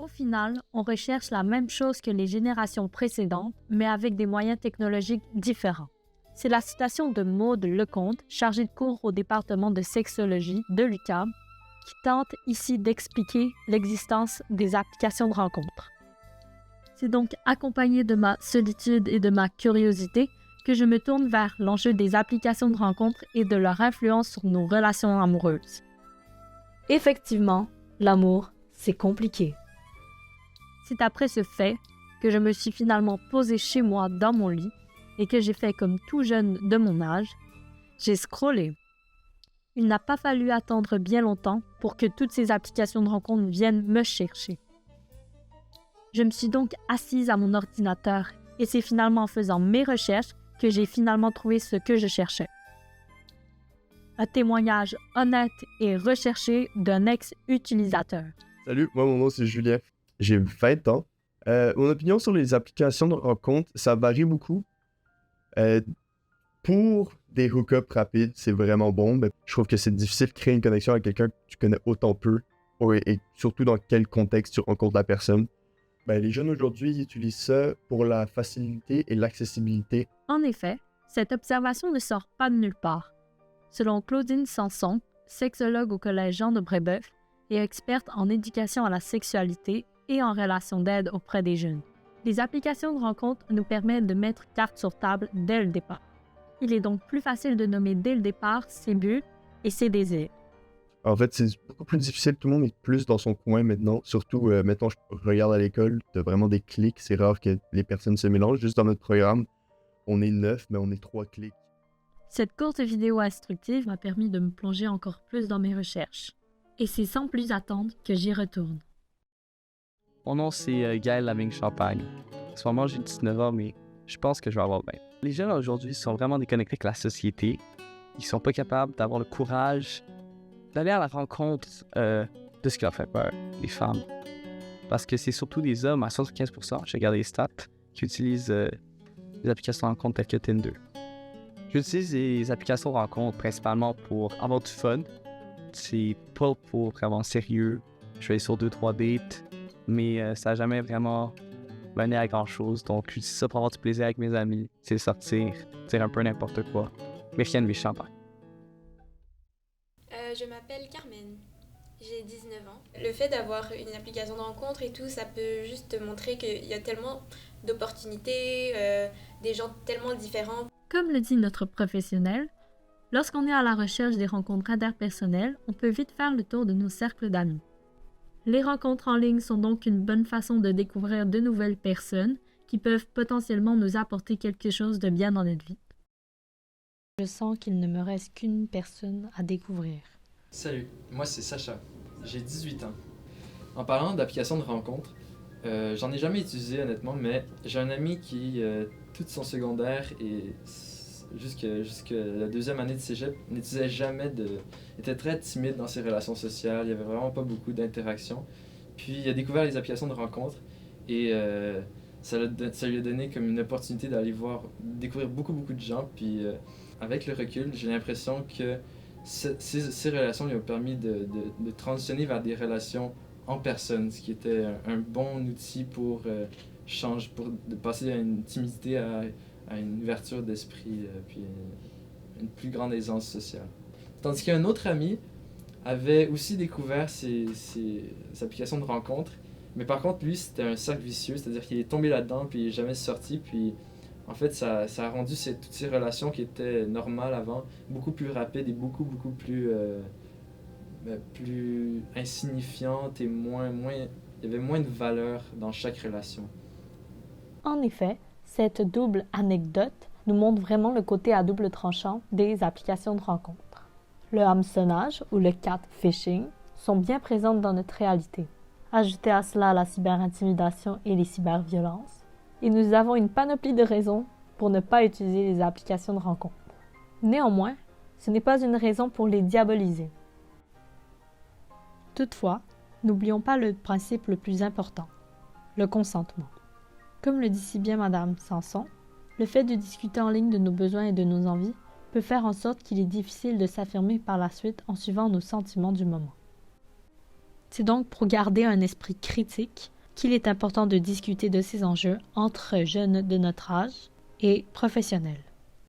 Au final, on recherche la même chose que les générations précédentes, mais avec des moyens technologiques différents. C'est la citation de Maude Lecomte, chargée de cours au département de sexologie de l'UQAM, qui tente ici d'expliquer l'existence des applications de rencontres. C'est donc accompagné de ma solitude et de ma curiosité que je me tourne vers l'enjeu des applications de rencontres et de leur influence sur nos relations amoureuses. Effectivement, l'amour, c'est compliqué. C'est après ce fait que je me suis finalement posée chez moi dans mon lit et que j'ai fait comme tout jeune de mon âge, j'ai scrollé. Il n'a pas fallu attendre bien longtemps pour que toutes ces applications de rencontres viennent me chercher. Je me suis donc assise à mon ordinateur et c'est finalement en faisant mes recherches que j'ai finalement trouvé ce que je cherchais. Un témoignage honnête et recherché d'un ex-utilisateur. Salut, moi mon nom c'est Julien. J'ai 20 ans. Mon opinion sur les applications de rencontres, ça varie beaucoup. Pour des hook-ups rapides, c'est vraiment bon, mais je trouve que c'est difficile de créer une connexion avec quelqu'un que tu connais autant peu, et surtout dans quel contexte tu rencontres la personne. Les jeunes aujourd'hui ils utilisent ça pour la facilité et l'accessibilité. En effet, cette observation ne sort pas de nulle part. Selon Claudine Sanson, sexologue au Collège Jean de Brébeuf et experte en éducation à la sexualité et en relations d'aide auprès des jeunes, les applications de rencontres nous permettent de mettre carte sur table dès le départ. Il est donc plus facile de nommer dès le départ ses buts et ses désirs. En fait, c'est beaucoup plus difficile, tout le monde est plus dans son coin maintenant. Surtout, maintenant, je regarde à l'école, t'as vraiment des clics, c'est rare que les personnes se mélangent. Juste dans notre programme, on est 9, mais on est 3 clics. Cette courte vidéo instructive m'a permis de me plonger encore plus dans mes recherches. Et c'est sans plus attendre que j'y retourne. Mon nom, c'est Gaël Laming-Champagne. En ce moment, j'ai 19 ans, mais je pense que je vais avoir 20. Les jeunes aujourd'hui sont vraiment déconnectés avec la société. Ils sont pas capables d'avoir le courage d'aller à la rencontre de ce qui leur fait peur, les femmes. Parce que c'est surtout des hommes, à 75%, j'ai regardé les stats, qui utilisent les applications de rencontre telles que Tinder. J'utilise les applications de rencontre principalement pour avoir du fun. C'est pas pour vraiment sérieux. Je vais aller sur 2-3 dates, mais ça n'a jamais vraiment mené à grand-chose. Donc, j'utilise ça pour avoir du plaisir avec mes amis, c'est sortir, dire un peu n'importe quoi. Mais rien de méchant, par. Je m'appelle Carmen, j'ai 19 ans. Le fait d'avoir une application de rencontre et tout, ça peut juste te montrer qu'il y a tellement d'opportunités, des gens tellement différents. Comme le dit notre professionnel, lorsqu'on est à la recherche des rencontres interpersonnelles, on peut vite faire le tour de nos cercles d'amis. Les rencontres en ligne sont donc une bonne façon de découvrir de nouvelles personnes qui peuvent potentiellement nous apporter quelque chose de bien dans notre vie. Je sens qu'il ne me reste qu'une personne à découvrir. Salut, moi c'est Sacha, j'ai 18 ans. En parlant d'applications de rencontres, j'en ai jamais utilisé honnêtement, mais j'ai un ami qui, toute son secondaire et jusqu'à la deuxième année de cégep, n'utilisait jamais était très timide dans ses relations sociales, il n'y avait vraiment pas beaucoup d'interactions. Puis il a découvert les applications de rencontres et ça lui a donné comme une opportunité d'aller découvrir beaucoup de gens. Puis avec le recul, j'ai l'impression que ces relations lui ont permis de transitionner vers des relations en personne, ce qui était un bon outil pour de passer à une timidité à une ouverture d'esprit, puis une plus grande aisance sociale. Tandis qu'un autre ami avait aussi découvert ces applications de rencontres, mais par contre, lui, c'était un cercle vicieux, c'est-à-dire qu'il est tombé là-dedans, puis il n'est jamais sorti, puis en fait, ça a rendu toutes ces relations qui étaient normales avant beaucoup plus rapides et beaucoup plus insignifiantes et il y avait moins de valeur dans chaque relation. En effet, cette double anecdote nous montre vraiment le côté à double tranchant des applications de rencontres. Le hameçonnage ou le catfishing sont bien présentes dans notre réalité. Ajoutez à cela la cyberintimidation et les cyberviolences, et nous avons une panoplie de raisons pour ne pas utiliser les applications de rencontres. Néanmoins, ce n'est pas une raison pour les diaboliser. Toutefois, n'oublions pas le principe le plus important, le consentement. Comme le dit si bien Madame Sanson, le fait de discuter en ligne de nos besoins et de nos envies peut faire en sorte qu'il est difficile de s'affirmer par la suite en suivant nos sentiments du moment. C'est donc pour garder un esprit critique qu'il est important de discuter de ces enjeux entre jeunes de notre âge et professionnels.